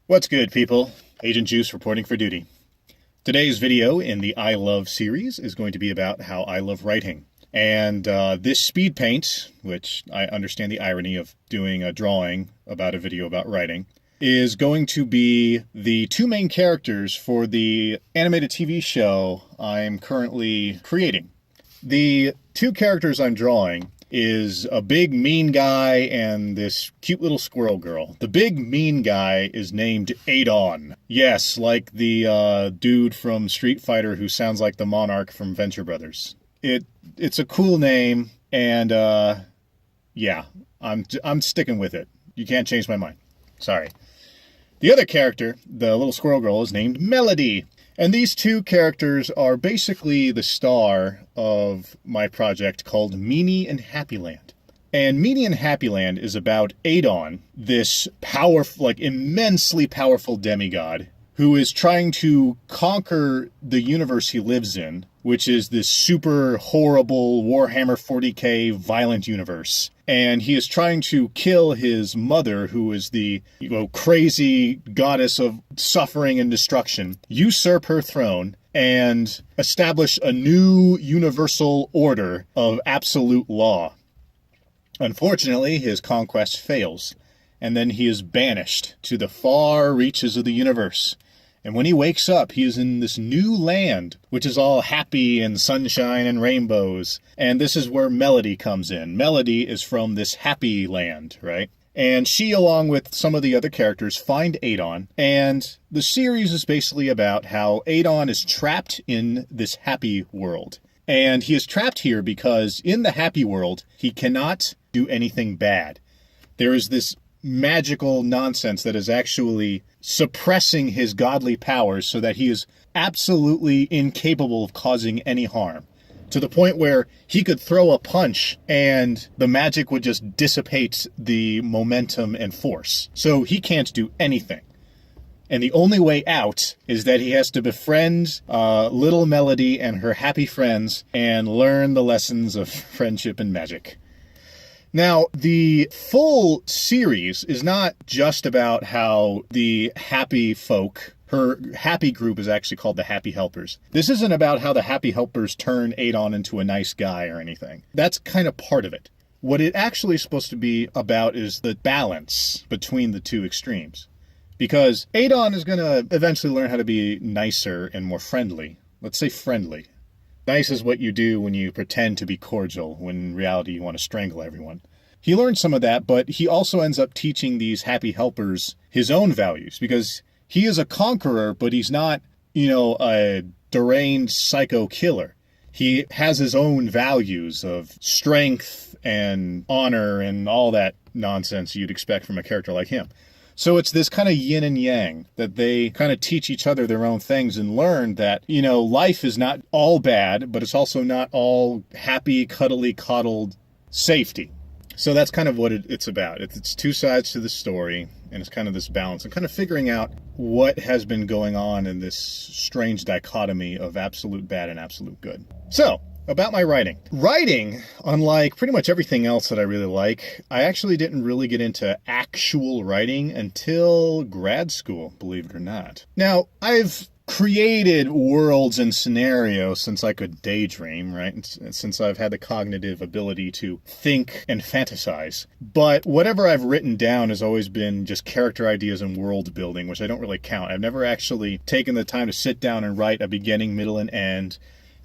What's good, people? Agent Juice reporting for duty. Today's video in the I Love series is going to be about how I love writing. And this speed paint, which I understand the irony of doing a drawing about a video about writing, is going to be the two main characters for the animated TV show I'm currently creating. The two characters I'm drawing is a big mean guy and this cute little squirrel girl. The big mean guy is named Adon. Yes, like the dude from Street Fighter who sounds like the Monarch from Venture Brothers. It's a cool name, and yeah, I'm sticking with it. You can't change my mind. Sorry. The other character, the little squirrel girl, is named Melody. And these two characters are basically the star of my project called Meanie and Happyland. And Meanie and Happyland is about Adon, this powerful, immensely powerful demigod who is trying to conquer the universe he lives in, which is this super horrible Warhammer 40k violent universe. And he is trying to kill his mother, who is the crazy goddess of suffering and destruction, usurp her throne, and establish a new universal order of absolute law. Unfortunately, his conquest fails, and then he is banished to the far reaches of the universe. And when he wakes up, he is in this new land, which is all happy and sunshine and rainbows. And this is where Melody comes in. Melody is from this happy land, right? And she, along with some of the other characters, find Adon. And the series is basically about how Adon is trapped in this happy world. And he is trapped here because in the happy world, he cannot do anything bad. There is this magical nonsense that is actually suppressing his godly powers so that he is absolutely incapable of causing any harm, to the point where he could throw a punch and the magic would just dissipate the momentum and force. So he can't do anything. And the only way out is that he has to befriend little Melody and her happy friends and learn the lessons of friendship and magic. Now, the full series is not just about how the happy folk, her happy group is actually called the Happy Helpers. This isn't about how the Happy Helpers turn Adon into a nice guy or anything. That's kind of part of it. What it actually is supposed to be about is the balance between the two extremes. Because Adon is going to eventually learn how to be nicer and more friendly. Let's say friendly. Nice is what you do when you pretend to be cordial, when in reality you want to strangle everyone. He learns some of that, but he also ends up teaching these happy helpers his own values, because he is a conqueror, but he's not, a deranged psycho killer. He has his own values of strength and honor and all that nonsense you'd expect from a character like him. So it's this kind of yin and yang that they kind of teach each other their own things and learn that, life is not all bad, but it's also not all happy, cuddly, coddled safety. So that's kind of what it's about. It's two sides to the story, and it's kind of this balance and kind of figuring out what has been going on in this strange dichotomy of absolute bad and absolute good. So, about my writing. Writing, unlike pretty much everything else that I really like, I actually didn't really get into actual writing until grad school, believe it or not. Now, I've created worlds and scenarios since I could daydream, right? And since I've had the cognitive ability to think and fantasize. But whatever I've written down has always been just character ideas and world building, which I don't really count. I've never actually taken the time to sit down and write a beginning, middle, and end,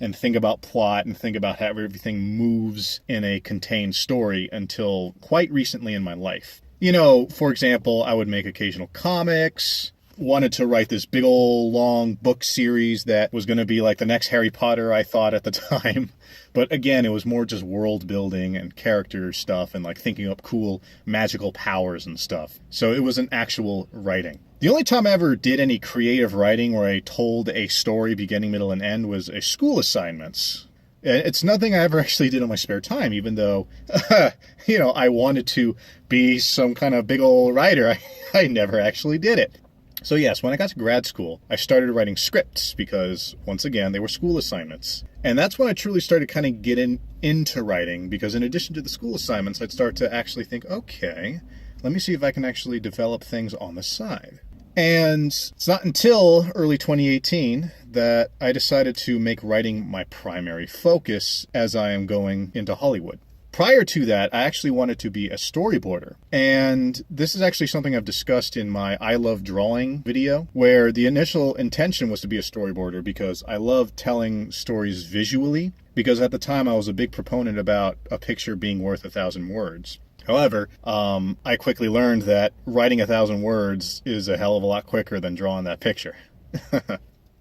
and think about plot and think about how everything moves in a contained story until quite recently in my life. For example, I would make occasional comics, wanted to write this big old long book series that was going to be like the next Harry Potter, I thought at the time. But again, it was more just world building and character stuff and thinking up cool magical powers and stuff. So it wasn't actual writing. The only time I ever did any creative writing where I told a story beginning, middle, and end was a school assignments. It's nothing I ever actually did in my spare time, even though, I wanted to be some kind of big old writer. I never actually did it. So yes, when I got to grad school, I started writing scripts because, once again, they were school assignments. And that's when I truly started kind of getting into writing, because in addition to the school assignments, I'd start to actually think, okay, let me see if I can actually develop things on the side. And it's not until early 2018 that I decided to make writing my primary focus as I am going into Hollywood. Prior to that, I actually wanted to be a storyboarder. And this is actually something I've discussed in my I Love Drawing video, where the initial intention was to be a storyboarder because I love telling stories visually, because at the time I was a big proponent about a picture being worth 1,000 words. However, I quickly learned that writing 1,000 words is a hell of a lot quicker than drawing that picture.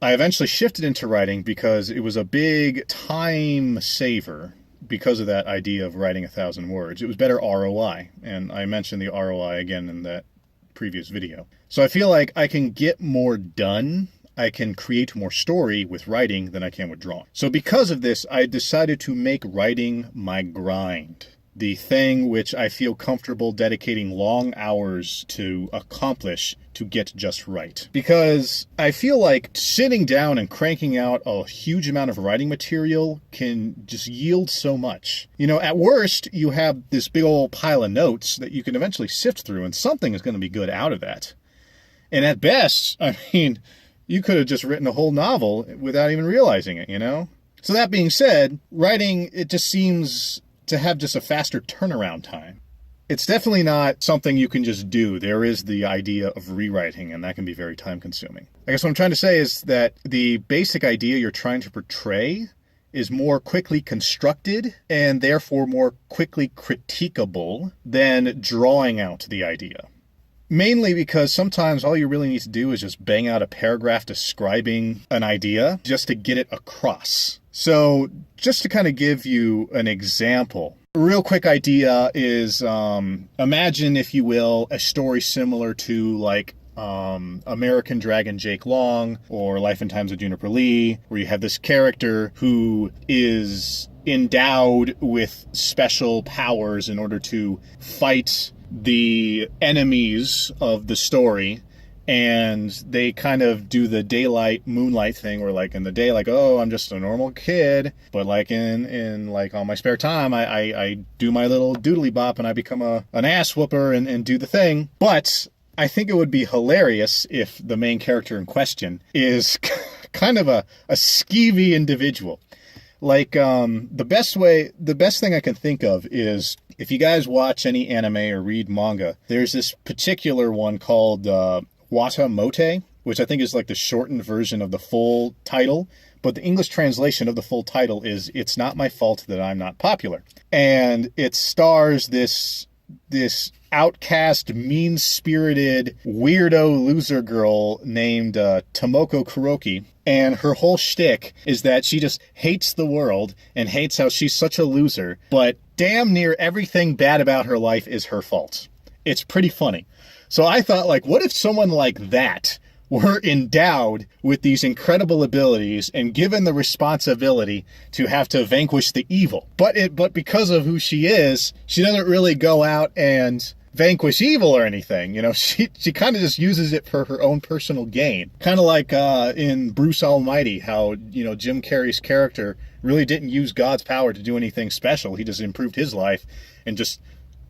I eventually shifted into writing because it was a big time saver. Because of that idea of writing 1,000 words, it was better ROI, and I mentioned the ROI again in that previous video. So I feel like I can get more done, I can create more story with writing than I can with drawing. So because of this, I decided to make writing my grind. The thing which I feel comfortable dedicating long hours to accomplish to get just right. Because I feel like sitting down and cranking out a huge amount of writing material can just yield so much. You know, at worst, you have this big old pile of notes that you can eventually sift through, and something is going to be good out of that. And at best, I mean, you could have just written a whole novel without even realizing it, you know? So that being said, writing, it just seems to have just a faster turnaround time. It's definitely not something you can just do. There is the idea of rewriting, and that can be very time consuming. I guess what I'm trying to say is that the basic idea you're trying to portray is more quickly constructed and therefore more quickly critiquable than drawing out the idea. Mainly because sometimes all you really need to do is just bang out a paragraph describing an idea just to get it across. So just to kind of give you an example, a real quick idea is imagine, if you will, a story similar to like American Dragon Jake Long or Life and Times of Juniper Lee, where you have this character who is endowed with special powers in order to fight the enemies of the story, and they kind of do the daylight moonlight thing where like in the day, like, oh, I'm just a normal kid, but like in like on my spare time I do my little doodly bop and I become an ass whooper and do the thing. But I think it would be hilarious if the main character in question is kind of a skeevy individual. Like, the best thing I can think of is, if you guys watch any anime or read manga, there's this particular one called Wata Mote, which I think is like the shortened version of the full title. But the English translation of the full title is It's Not My Fault That I'm Not Popular. And it stars this outcast, mean-spirited, weirdo loser girl named Tomoko Kuroki. And her whole shtick is that she just hates the world and hates how she's such a loser, but damn near everything bad about her life is her fault. It's pretty funny. So I thought, like, what if someone like that were endowed with these incredible abilities and given the responsibility to have to vanquish the evil? But because of who she is, she doesn't really go out and vanquish evil or anything. You know, she kind of just uses it for her own personal gain. Kind of like in Bruce Almighty, how, you know, Jim Carrey's character really didn't use God's power to do anything special. He just improved his life and just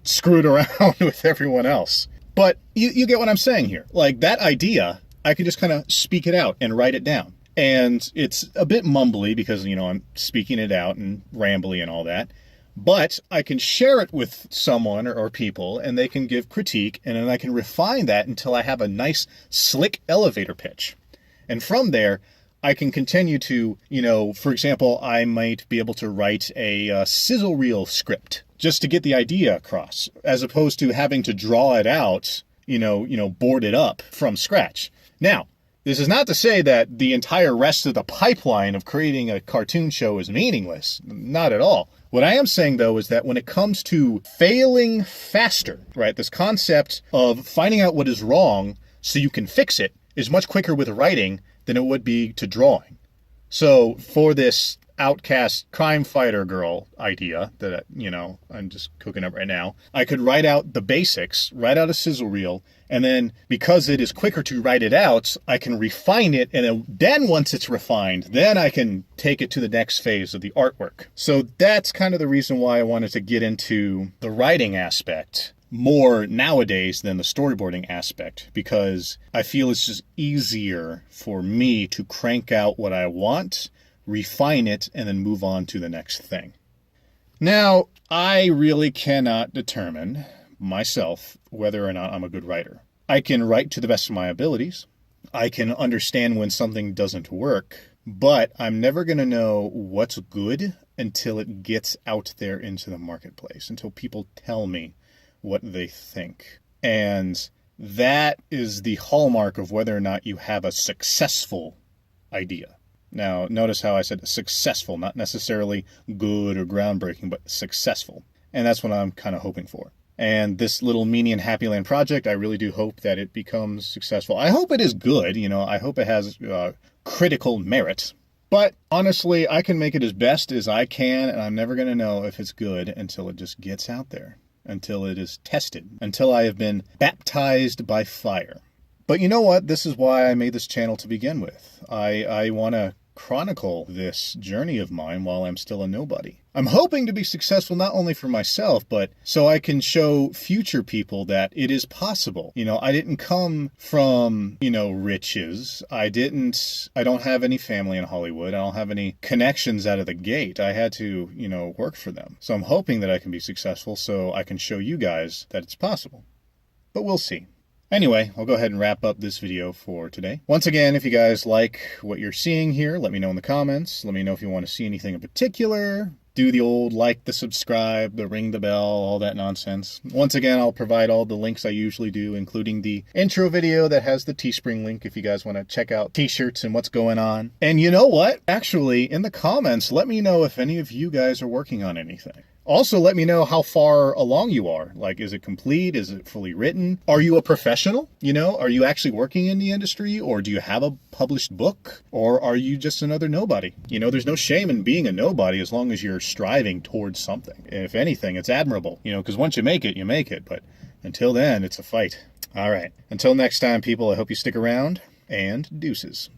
screwed around with everyone else. But you get what I'm saying here. Like, that idea, I could just kind of speak it out and write it down. And it's a bit mumbly because, you know, I'm speaking it out and rambly and all that. But I can share it with someone or people, and they can give critique, and then I can refine that until I have a nice, slick elevator pitch. And from there, I can continue to, you know, for example, I might be able to write a sizzle reel script just to get the idea across, as opposed to having to draw it out, board it up from scratch. Now, this is not to say that the entire rest of the pipeline of creating a cartoon show is meaningless. Not at all. What I am saying, though, is that when it comes to failing faster, right, this concept of finding out what is wrong so you can fix it is much quicker with writing than it would be to drawing. So for this outcast crime fighter girl idea that, I'm just cooking up right now, I could write out the basics, write out a sizzle reel, and then because it is quicker to write it out, I can refine it, and then once it's refined, then I can take it to the next phase of the artwork. So that's kind of the reason why I wanted to get into the writing aspect more nowadays than the storyboarding aspect, because I feel it's just easier for me to crank out what I want, refine it, and then move on to the next thing. Now, I really cannot determine myself whether or not I'm a good writer. I can write to the best of my abilities. I can understand when something doesn't work, but I'm never going to know what's good until it gets out there into the marketplace, until people tell me what they think. And that is the hallmark of whether or not you have a successful idea. Now, notice how I said successful, not necessarily good or groundbreaking, but successful. And that's what I'm kind of hoping for. And this little Meanie and Happyland project, I really do hope that it becomes successful. I hope it is good. I hope it has critical merit. But honestly, I can make it as best as I can, and I'm never going to know if it's good until it just gets out there, until it is tested, until I have been baptized by fire. But you know what? This is why I made this channel to begin with. I want to chronicle this journey of mine while I'm still a nobody. I'm hoping to be successful not only for myself, but so I can show future people that it is possible. I didn't come from, riches. I don't have any family in Hollywood. I don't have any connections out of the gate. I had to, work for them. So I'm hoping that I can be successful so I can show you guys that it's possible. But we'll see. Anyway, I'll go ahead and wrap up this video for today. Once again, if you guys like what you're seeing here, let me know in the comments. Let me know if you want to see anything in particular. Do the old like, the subscribe, the ring the bell, all that nonsense. Once again, I'll provide all the links I usually do, including the intro video that has the Teespring link if you guys want to check out t-shirts and what's going on. And you know what? Actually, in the comments, let me know if any of you guys are working on anything. Also, let me know how far along you are. Like, is it complete? Is it fully written? Are you a professional? Are you actually working in the industry? Or do you have a published book? Or are you just another nobody? There's no shame in being a nobody as long as you're striving towards something. If anything, it's admirable, because once you make it, you make it. But until then, it's a fight. All right. Until next time, people, I hope you stick around, and deuces.